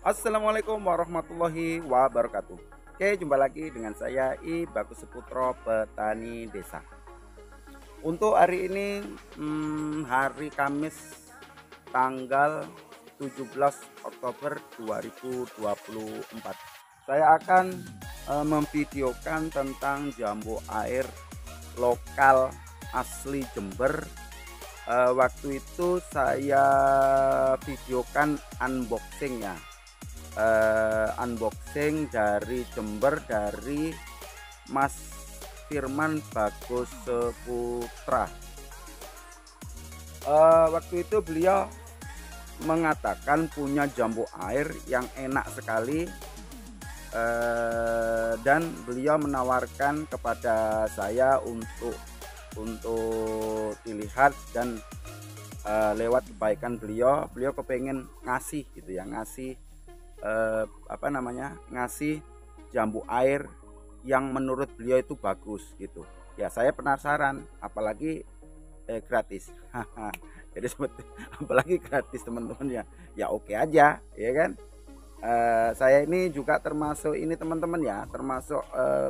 Assalamualaikum warahmatullahi wabarakatuh. Oke, jumpa lagi dengan saya I Bagus Seputro, petani desa. Untuk hari ini hari Kamis tanggal 17 Oktober 2024. Saya akan memvideokan tentang jambu air lokal asli Jember. Waktu itu saya videokan unboxing ya, unboxing dari Jember dari Mas Firman Bagus Seputra. Waktu itu beliau mengatakan punya jambu air yang enak sekali, dan beliau menawarkan kepada saya untuk dilihat dan lewat kebaikan beliau kepengen ngasih gitu ya, ngasih ngasih jambu air yang menurut beliau itu bagus gitu ya. Saya penasaran, apalagi gratis. Jadi apalagi gratis teman-teman ya, ya oke aja ya kan. Saya ini juga termasuk ini teman-teman ya, termasuk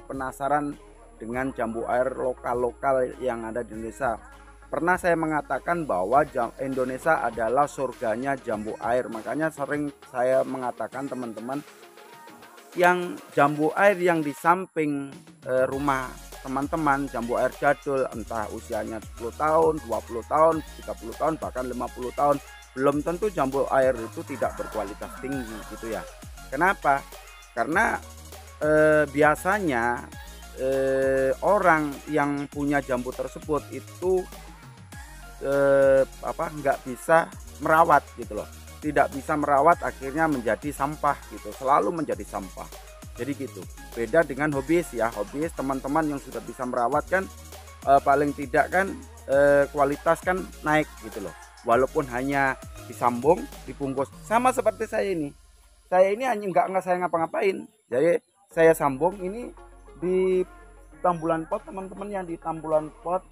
penasaran dengan jambu air lokal-lokal yang ada di Indonesia. Pernah saya mengatakan bahwa Indonesia adalah surganya jambu air. Makanya sering saya mengatakan teman-teman, yang jambu air yang di samping rumah teman-teman, jambu air jadul, entah usianya 10 tahun, 20 tahun, 30 tahun, bahkan 50 tahun, belum tentu jambu air itu tidak berkualitas tinggi gitu ya. Kenapa? Karena biasanya orang yang punya jambu tersebut itu nggak bisa merawat gitu loh, tidak bisa merawat, akhirnya menjadi sampah gitu, selalu menjadi sampah. Jadi gitu, beda dengan hobis ya. Hobis teman-teman yang sudah bisa merawat kan paling tidak kan kualitas kan naik gitu loh, walaupun hanya disambung, dibungkus. Sama seperti saya ini hanya nggak saya ngapa-ngapain, jadi saya sambung ini di tambulan pot teman-teman, yang di tambulan pot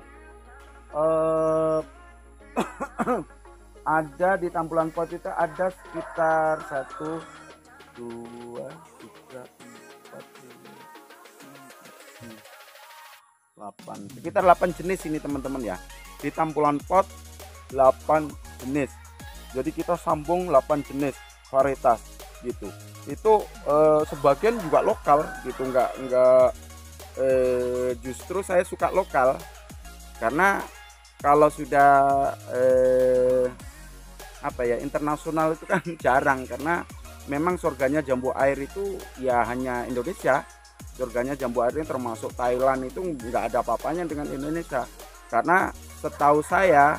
ada di tampulan pot itu ada sekitar 8, sekitar 8 jenis ini teman-teman ya. Di tampulan pot 8 jenis, jadi kita sambung 8 jenis varietas gitu. Itu sebagian juga lokal gitu, enggak justru saya suka lokal, karena kalau sudah internasional itu kan jarang, karena memang surganya jambu air itu ya hanya Indonesia. Surganya jambu air ini termasuk Thailand, itu nggak ada apa-apanya dengan Indonesia, karena setahu saya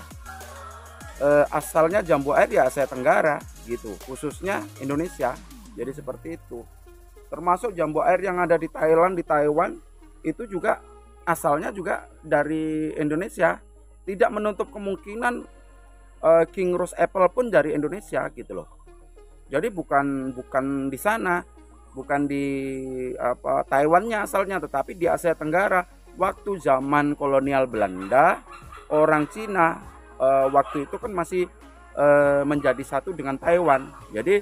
asalnya jambu air ya Asia Tenggara gitu, khususnya Indonesia. Jadi seperti itu. Termasuk jambu air yang ada di Thailand, di Taiwan, itu juga asalnya juga dari Indonesia. Tidak menutup kemungkinan King Rose Apple pun dari Indonesia gitu loh. Jadi bukan di sana, bukan di Taiwannya asalnya, tetapi di Asia Tenggara. Waktu zaman kolonial Belanda, orang Cina waktu itu kan masih menjadi satu dengan Taiwan. Jadi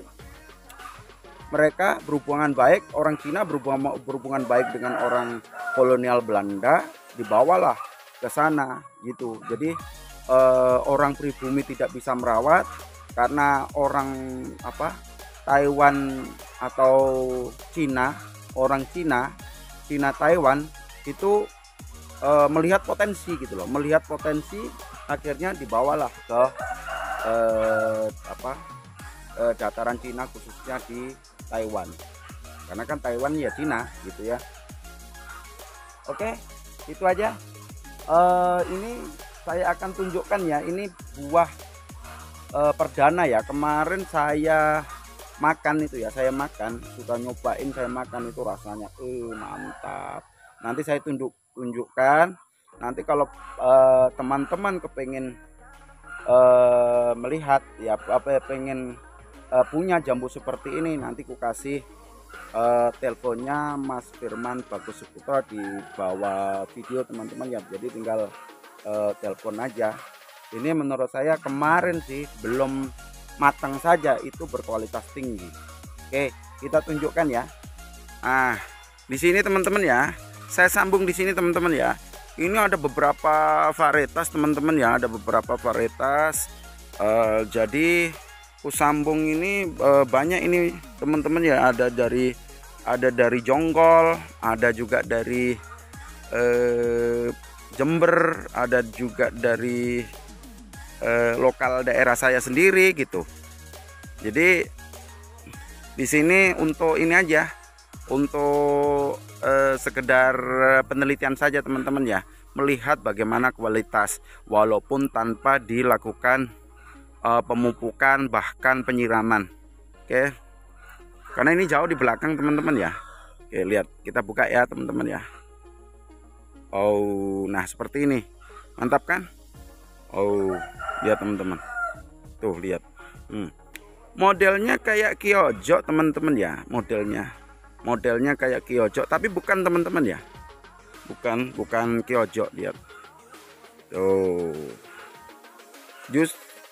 mereka berhubungan baik, orang Cina berhubungan baik dengan orang kolonial Belanda, dibawalah ke sana gitu. Jadi orang pribumi tidak bisa merawat, karena orang Taiwan atau Cina, orang Cina Taiwan itu melihat potensi gitu loh, melihat potensi, akhirnya dibawalah ke dataran Cina, khususnya di Taiwan, karena kan Taiwan ya Cina gitu ya. Oke, itu aja. Ini saya akan tunjukkan ya, ini buah perdana ya. Kemarin saya makan itu ya, saya makan, sudah nyobain, saya makan itu rasanya mantap. Nanti saya tunjukkan. Nanti kalau teman-teman kepengen melihat ya, pengen punya jambu seperti ini, nanti ku kasih teleponnya Mas Firman Bagus Seputra di bawah video teman-teman ya. Jadi tinggal telepon aja. Ini menurut saya kemarin sih belum matang saja itu berkualitas tinggi. Oke, kita tunjukkan ya. Ah, di sini teman-teman ya, saya sambung di sini teman-teman ya. Ini ada beberapa varietas teman-teman ya, ada beberapa varietas. Jadi kusambung ini banyak ini teman-teman ya, ada dari Jonggol, ada juga dari Jember, ada juga dari lokal daerah saya sendiri gitu. Jadi di sini untuk ini aja, untuk sekedar penelitian saja teman-teman ya, melihat bagaimana kualitas walaupun tanpa dilakukan pemupukan bahkan penyiraman. Oke, karena ini jauh di belakang teman-teman ya. Oke, lihat, kita buka ya teman-teman ya. Oh, nah seperti ini, mantap kan? Oh, lihat teman-teman, tuh lihat. Modelnya kayak Kyojo teman-teman ya, modelnya kayak Kyojo, tapi bukan teman-teman ya, bukan Kyojo. Lihat tuh,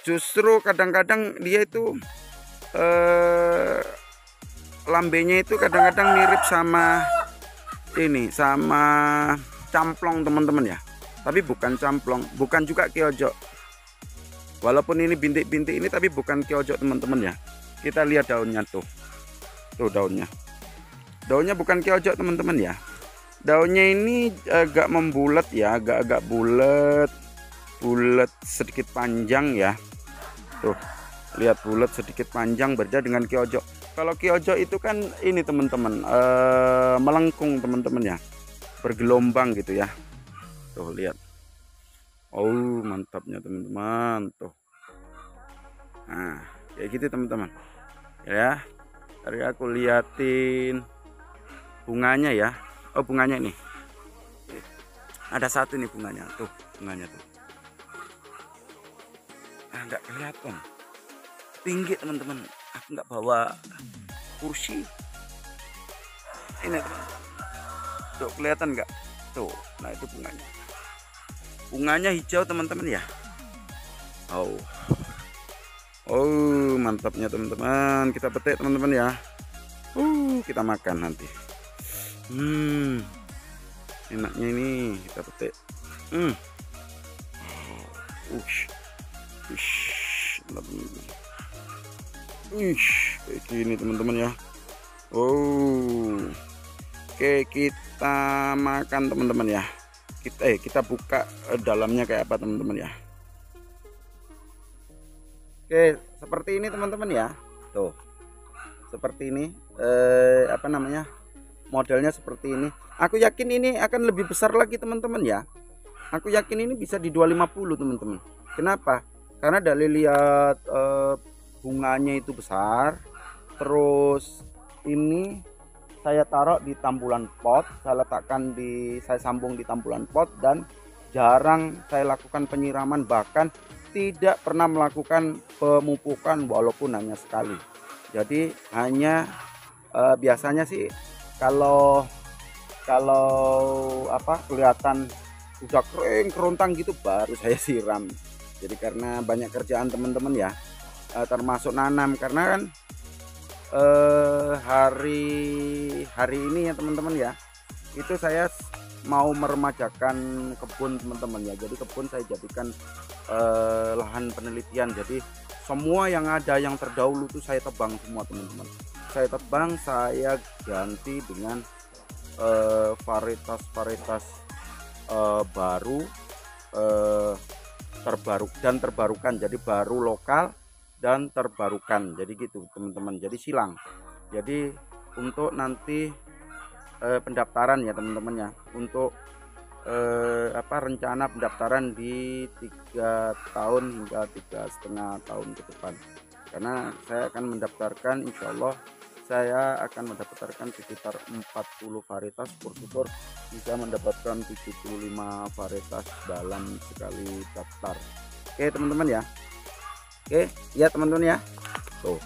justru kadang-kadang dia itu lambenya itu kadang-kadang mirip sama ini, sama camplong teman-teman ya, tapi bukan camplong, bukan juga Kyojo. Walaupun ini bintik-bintik ini, tapi bukan Kyojo teman-teman ya. Kita lihat daunnya tuh daunnya bukan Kyojo teman-teman ya. Daunnya ini agak membulat ya, agak bulat sedikit panjang ya. Tuh lihat, bulat sedikit panjang, berbeda dengan Kyojo. Kalau Kyojo itu kan ini teman-teman, melengkung teman-teman ya, bergelombang gitu ya. Tuh lihat. Oh, mantapnya teman-teman tuh. Nah, kayak gitu teman-teman ya. Tadi aku liatin bunganya ya. Oh, bunganya ini ada satu nih bunganya tuh, nggak kelihatan, tinggi teman-teman. Aku nggak bawa kursi ini teman. Tuh kelihatan nggak tuh? Nah itu bunganya hijau teman-teman ya. Oh, mantapnya teman-teman. Kita petik teman-teman ya. Kita makan nanti. Enaknya ini kita petik. Kayak gini teman-teman ya. Oke, kita makan teman-teman ya. Kita buka dalamnya kayak apa teman-teman ya. Oke, seperti ini teman-teman ya. Tuh, seperti ini, apa namanya, modelnya seperti ini. Aku yakin ini akan lebih besar lagi teman-teman ya. Aku yakin ini bisa di 250 teman-teman. Kenapa? Karena dari lihat bunganya itu besar. Terus ini saya taruh di tambulan pot, saya sambung di tambulan pot, dan jarang saya lakukan penyiraman, bahkan tidak pernah melakukan pemupukan walaupun hanya sekali. Jadi hanya biasanya sih kalau apa kelihatan udah kering kerontang gitu baru saya siram. Jadi karena banyak kerjaan teman-teman ya, termasuk nanam, karena kan hari ini ya teman-teman ya, itu saya mau meremajakan kebun teman-teman ya. Jadi kebun saya jadikan lahan penelitian. Jadi semua yang ada yang terdahulu itu saya tebang semua teman-teman. Saya tebang, saya ganti dengan varietas baru, terbarukan. Jadi baru, lokal dan terbarukan. Jadi gitu teman-teman, jadi silang. Jadi untuk nanti pendaftaran ya teman-teman ya, untuk rencana pendaftaran di 3 tahun hingga 3,5 tahun ke depan. Karena saya akan mendaftarkan, insya Allah saya akan mendaftarkan sekitar 40 varietas, syukur bisa mendapatkan 75 varietas dalam sekali daftar. Oke teman-teman ya. Oke, ya teman-teman ya. Tuh.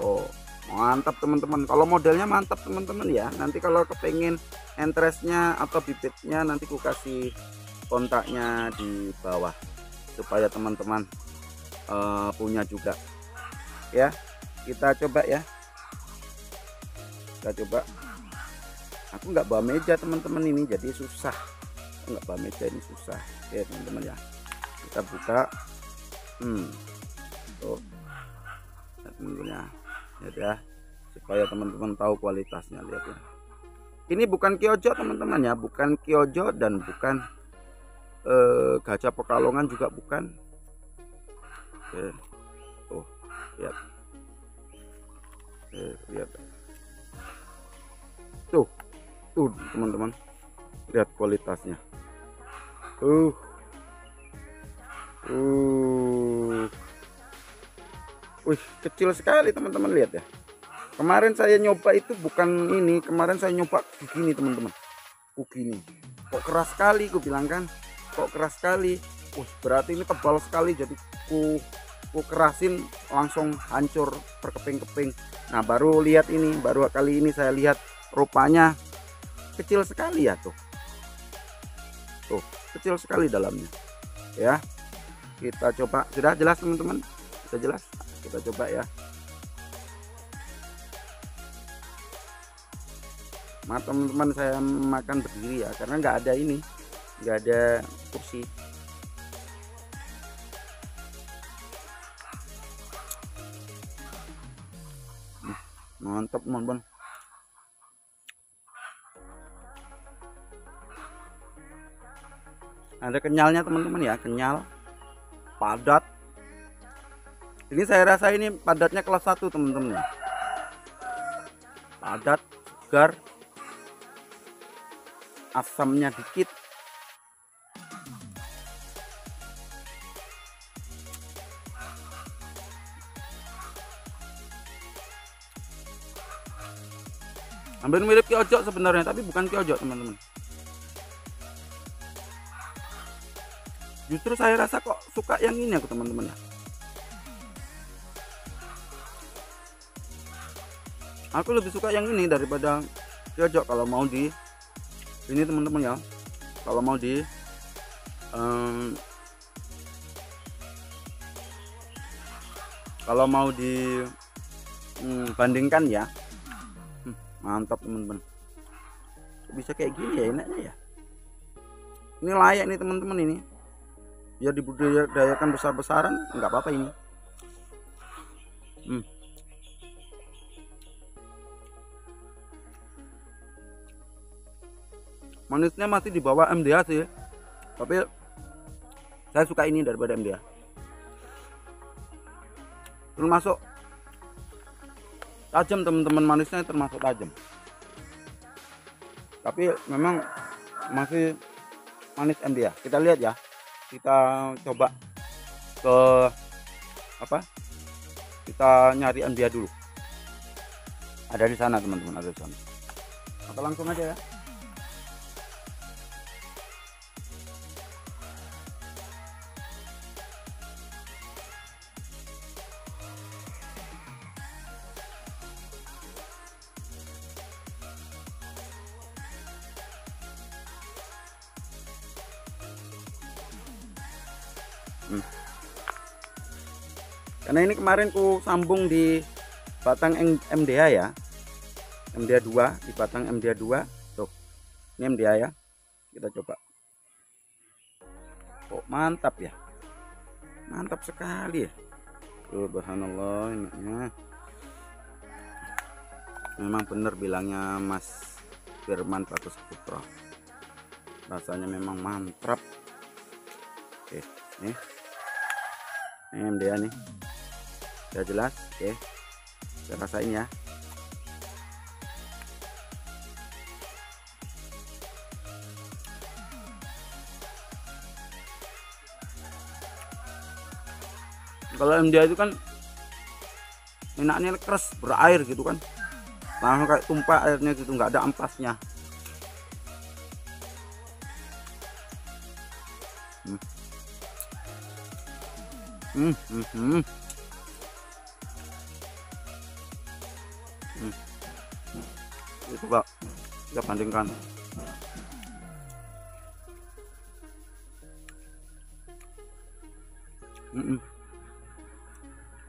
Oh, mantap teman-teman. Kalau modelnya mantap teman-teman ya. Nanti kalau kepengen interestnya atau bibitnya, nanti ku kasih kontaknya di bawah supaya teman-teman punya juga. Ya, kita coba ya. Kita coba. Aku nggak bawa meja teman-teman, ini jadi susah. Aku nggak bawa meja, ini susah. Oke teman-teman ya, kita buka. Tuh ya, teman-teman ya, lihat ya, supaya teman-teman tahu kualitasnya. Lihat ya, ini bukan Kyojo teman-teman ya, bukan Kyojo dan bukan Gajah Pekalongan juga bukan. Oke, tuh lihat. Lihat tuh teman-teman, lihat kualitasnya. Wih, kecil sekali teman-teman, lihat ya. Kemarin saya nyoba itu bukan ini, kemarin saya nyoba begini teman-teman. Begini. Kok keras sekali, ku bilang kan. Kok keras sekali. Berarti ini tebal sekali, jadi ku kerasin langsung hancur berkeping-keping. Nah, baru lihat ini, baru kali ini saya lihat rupanya kecil sekali ya tuh. Tuh, kecil sekali dalamnya. Ya. Kita coba, sudah jelas teman-teman? Sudah jelas? Kita coba ya. Teman-teman, saya makan berdiri ya, karena nggak ada ini, nggak ada kursi. Mantap teman-teman. Ada kenyalnya teman-teman ya, kenyal, padat. Ini saya rasa ini padatnya kelas 1 teman-teman ya. Padat, segar, asamnya dikit. Hampir mirip Kyojo sebenarnya, tapi bukan Kyojo teman-teman. Justru saya rasa kok suka yang ini aku teman-teman ya. Aku lebih suka yang ini daripada Kyojo kalau mau di ini teman-teman ya. Kalau mau di kalau mau dibandingkan ya. Mantap teman-teman, bisa kayak gini ya, enaknya ya. Ini layak nih teman-teman, ini biar dibudidayakan besar-besaran nggak apa-apa ini. Manisnya masih di bawah MDA sih, tapi saya suka ini daripada MDA. Termasuk tajam teman-teman, manisnya termasuk tajam, tapi memang masih manis MDA. Kita lihat ya, kita coba ke kita nyari MDA dulu. Ada di sana teman-teman, ada di sana. Maka langsung aja ya. Karena ini kemarin ku sambung di batang MDA ya, MDA 2, di batang MDA 2 tuh. Ini MDA ya, kita coba. Kok mantap ya, mantap sekali ya. Subhanallah, enaknya. Memang benar bilangnya Mas Firman Bagus Putra, rasanya memang mantap. Oke, nih MDA nih udah jelas. Oke, kita rasain ya. Kalau MDA itu kan enaknya keras, berair gitu kan, langsung kayak tumpah airnya gitu, nggak ada ampasnya. Itu Kak, kita bandingkan.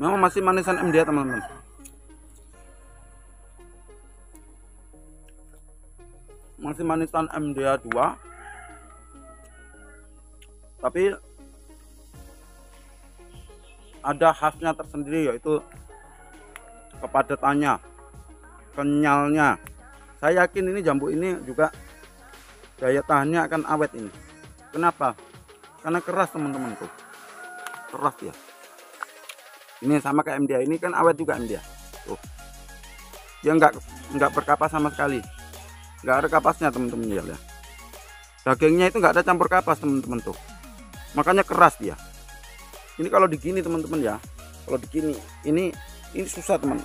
Memang masih manisan MDA teman-teman. masih manisan MDA 2, tapi ada khasnya tersendiri, yaitu kepadatannya, kenyalnya. Saya yakin ini jambu ini juga daya tahannya akan awet ini. Kenapa? Karena keras teman-teman, tuh keras ya. Ini sama kayak MDA, ini kan awet juga MDA. Tuh, dia nggak berkapas sama sekali, nggak ada kapasnya teman-teman ya. Dagingnya itu nggak ada campur kapas teman-teman, tuh makanya keras dia. Ini kalau digini teman-teman ya, kalau digini ini susah teman,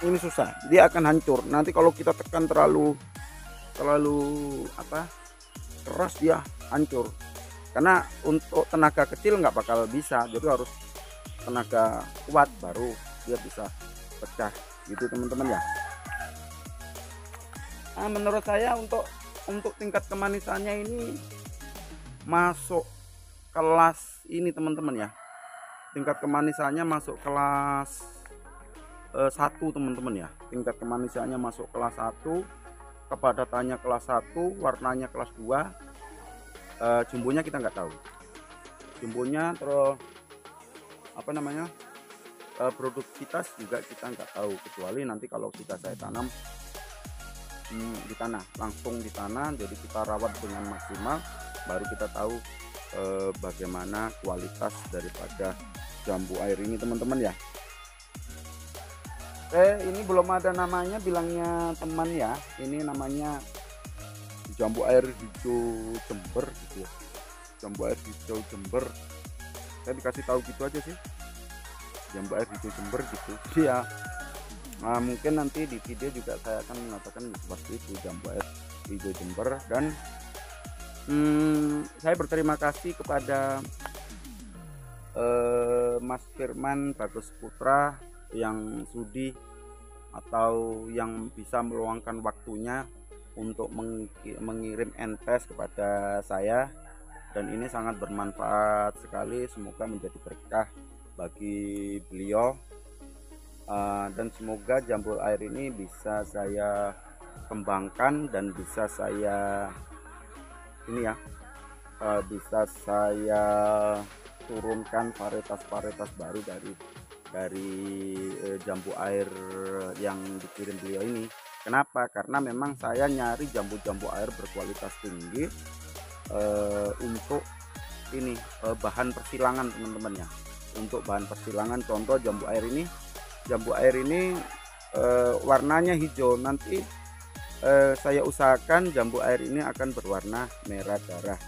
ini susah, dia akan hancur nanti kalau kita tekan terlalu apa, keras, dia hancur. Karena untuk tenaga kecil nggak bakal bisa, jadi harus tenaga kuat baru dia bisa pecah gitu teman-teman ya. Nah, menurut saya untuk tingkat kemanisannya ini masuk kelas ini teman-teman ya. Tingkat kemanisannya masuk kelas 1 teman-teman ya. Tingkat kemanisannya masuk kelas 1, kepadatannya kelas 1, warnanya kelas 2. Jumbonya kita nggak tahu. Jumbonya terus apa namanya? Produktivitas juga kita nggak tahu, kecuali nanti kalau sudah saya tanam di tanah, langsung di tanah, jadi kita rawat dengan maksimal, baru kita tahu bagaimana kualitas daripada jambu air ini teman-teman ya. Ini belum ada namanya, bilangnya teman ya, ini namanya jambu air hijau Jember gitu ya, jambu air hijau Jember. Saya dikasih tahu gitu aja sih, jambu air hijau Jember gitu ya. Nah, mungkin nanti di video juga saya akan mengatakan seperti itu, jambu air hijau Jember. Dan saya berterima kasih kepada Mas Firman Bagus Putra yang sudi atau yang bisa meluangkan waktunya untuk mengirim entes kepada saya, dan ini sangat bermanfaat sekali. Semoga menjadi berkah bagi beliau, dan semoga jambu air ini bisa saya kembangkan dan bisa saya bisa saya turunkan varietas baru dari jambu air yang dikirim beliau ini. Kenapa? Karena memang saya nyari jambu air berkualitas tinggi untuk ini bahan persilangan teman-teman ya. Untuk bahan persilangan, contoh jambu air ini warnanya hijau, nanti saya usahakan jambu air ini akan berwarna merah darah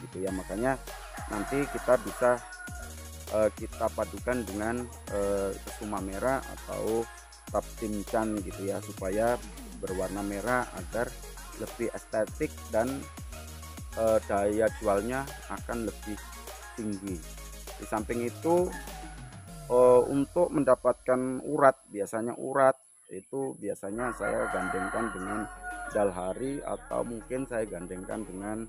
gitu ya. Makanya nanti kita bisa kita padukan dengan kesuma merah atau taptimcan gitu ya, supaya berwarna merah agar lebih estetik dan daya jualnya akan lebih tinggi. Di samping itu untuk mendapatkan urat, biasanya saya gandengkan dengan dalhari, atau mungkin saya gandengkan dengan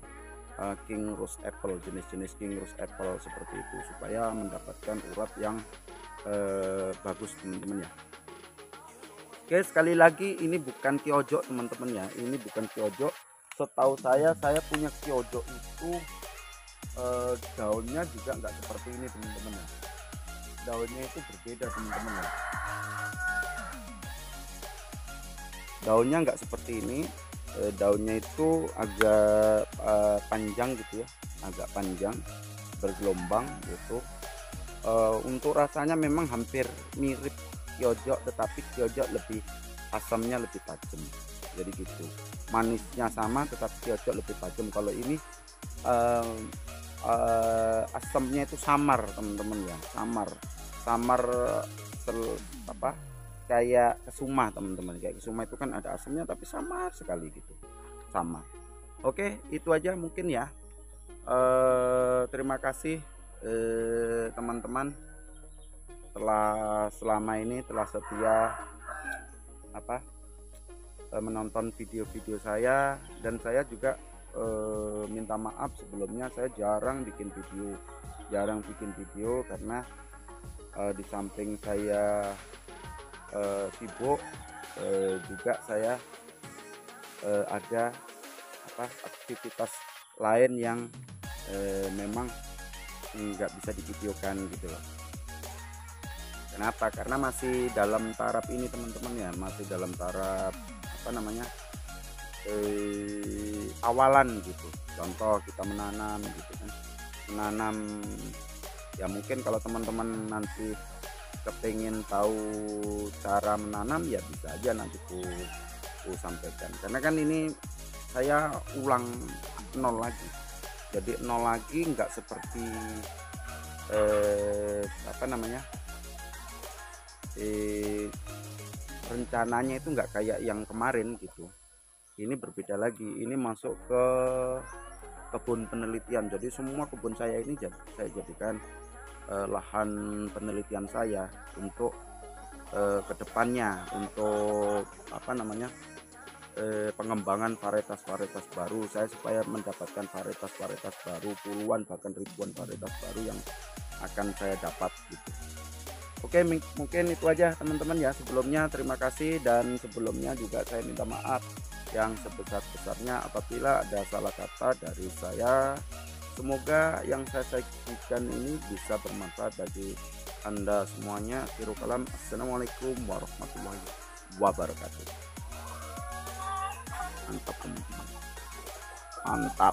king rose apple, jenis-jenis king rose apple seperti itu, supaya mendapatkan urat yang bagus teman-teman ya. Oke, sekali lagi ini bukan kiojo teman-teman ya, ini bukan kiojo. Setahu saya punya kiojo itu daunnya juga nggak seperti ini teman-teman ya. Daunnya itu berbeda teman-teman ya. Daunnya nggak seperti ini, daunnya itu agak panjang gitu ya, agak panjang bergelombang gitu. Untuk rasanya memang hampir mirip kiojo, tetapi kiojo asamnya lebih tajam, jadi gitu. Manisnya sama tetapi kiojo lebih tajam. Kalau ini asamnya itu samar teman-teman ya, samar kayak kesuma teman-teman. Kayak kesuma itu kan ada asamnya tapi samar sekali gitu, sama. Oke, itu aja mungkin ya. Terima kasih teman-teman selama ini telah setia menonton video-video saya. Dan saya juga minta maaf sebelumnya, saya jarang bikin video karena di samping saya sibuk, juga saya ada aktivitas lain yang memang nggak bisa divideokan gitu loh. Kenapa? Karena masih dalam taraf ini teman-teman ya, masih dalam taraf apa namanya, awalan gitu. Contoh kita menanam gitu kan, menanam ya, mungkin kalau teman-teman nanti kepingin tahu cara menanam ya bisa aja nanti ku sampaikan, karena kan ini saya ulang nol lagi, jadi nol lagi, nggak seperti apa namanya, rencananya itu nggak kayak yang kemarin gitu. Ini berbeda lagi, ini masuk ke kebun penelitian, jadi semua kebun saya ini saya jadikan lahan penelitian saya untuk kedepannya, untuk apa namanya, pengembangan varietas-varietas baru saya, supaya mendapatkan varietas-varietas baru, puluhan bahkan ribuan varietas baru yang akan saya dapat gitu. Oke, mungkin itu aja teman-teman ya. Sebelumnya terima kasih, dan sebelumnya juga saya minta maaf yang sebesar-besarnya apabila ada salah kata dari saya. Semoga yang saya sajikan ini bisa bermanfaat bagi Anda semuanya. Akhirul kalam, assalamualaikum warahmatullahi wabarakatuh. Mantap teman-teman, mantap.